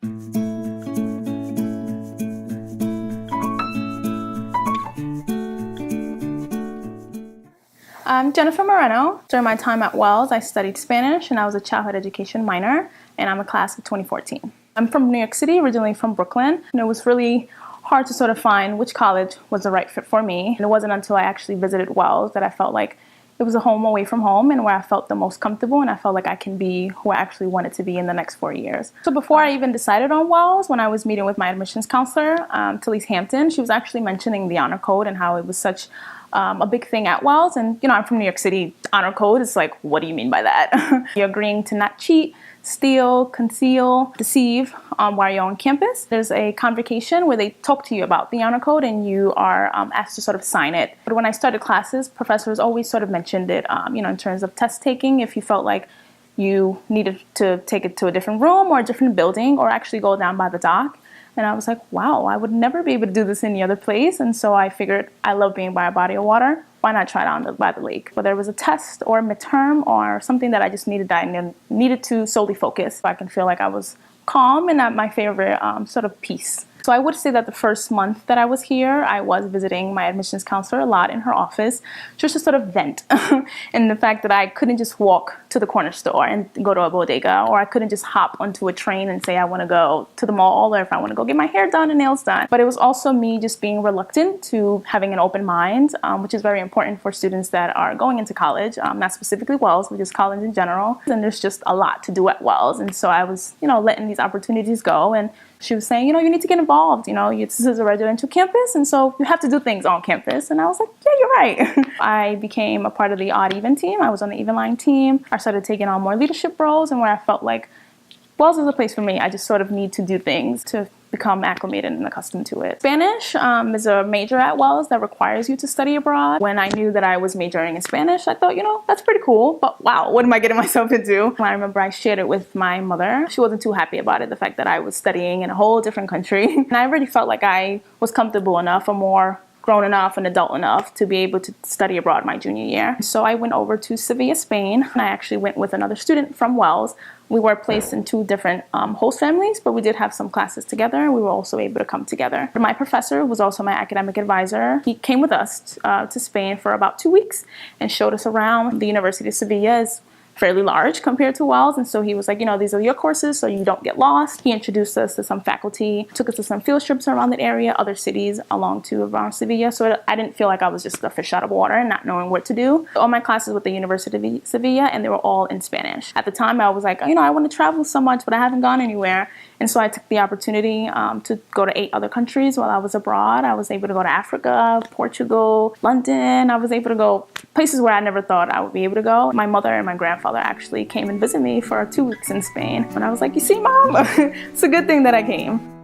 I'm Jennifer Moreno. During my time at Wells, I studied Spanish and I was a childhood education minor, and I'm a class of 2014. I'm from New York City, originally from Brooklyn, and it was really hard to sort of find which college was the right fit for me. And it wasn't until I actually visited Wells that I felt like it was a home away from home and where I felt the most comfortable, and I felt like I can be who I actually wanted to be in the next 4 years. So before I even decided on Wells, when I was meeting with my admissions counselor, Talise Hampton, she was actually mentioning the honor code and how it was such a big thing at Wells. And I'm from New York City. Honor code is like, what do you mean by that? You're agreeing to not cheat, steal, conceal, deceive while you're on campus. There's a convocation where they talk to you about the honor code and you are asked to sort of sign it. But when I started classes, professors always sort of mentioned it, in terms of test taking, if you felt like you needed to take it to a different room or a different building or actually go down by the dock. And I was like, wow, I would never be able to do this any other place. And so I figured I love being by a body of water. Why not try it by the lake? Whether it was a test or a midterm or something that I just needed to solely focus so I can feel like I was calm and at my favorite sort of peace. So I would say that the first month that I was here, I was visiting my admissions counselor a lot in her office just to sort of vent. And the fact that I couldn't just walk to the corner store and go to a bodega, or I couldn't just hop onto a train and say I want to go to the mall, or if I want to go get my hair done and nails done. But it was also me just being reluctant to having an open mind, which is very important for students that are going into college, not specifically Wells, but just college in general. And there's just a lot to do at Wells. And so I was, letting these opportunities go. And she was saying, you need to get involved. This is a residential campus, and so you have to do things on campus. And I was like, yeah, you're right. I became a part of the odd even team. I was on the even line team. I started taking on more leadership roles, and where I felt like Wells is a place for me. I just sort of need to do things to become acclimated and accustomed to it. Spanish is a major at Wells that requires you to study abroad. When I knew that I was majoring in Spanish, I thought, that's pretty cool, but wow, what am I getting myself into? I remember I shared it with my mother. She wasn't too happy about it, the fact that I was studying in a whole different country. And I already felt like I was comfortable enough or more grown enough and adult enough to be able to study abroad my junior year. So I went over to Sevilla, Spain, and I actually went with another student from Wells. We were placed in two different host families, but we did have some classes together. We were also able to come together. My professor was also my academic advisor. He came with us to Spain for about 2 weeks and showed us around. The University of Sevilla is fairly large compared to Wells, and so he was like, these are your courses so you don't get lost. He introduced us to some faculty, took us to some field trips around that area, other cities around Sevilla, so I didn't feel like I was just a fish out of water and not knowing what to do. All my classes with the University of Sevilla, and they were all in Spanish. At the time I was like, I want to travel so much, but I haven't gone anywhere. And so I took the opportunity to go to 8 other countries while I was abroad. I was able to go to Africa, Portugal, London. I was able to go places where I never thought I would be able to go. My mother and my grandfather actually came and visited me for 2 weeks in Spain. And I was like, you see, Mom, it's a good thing that I came.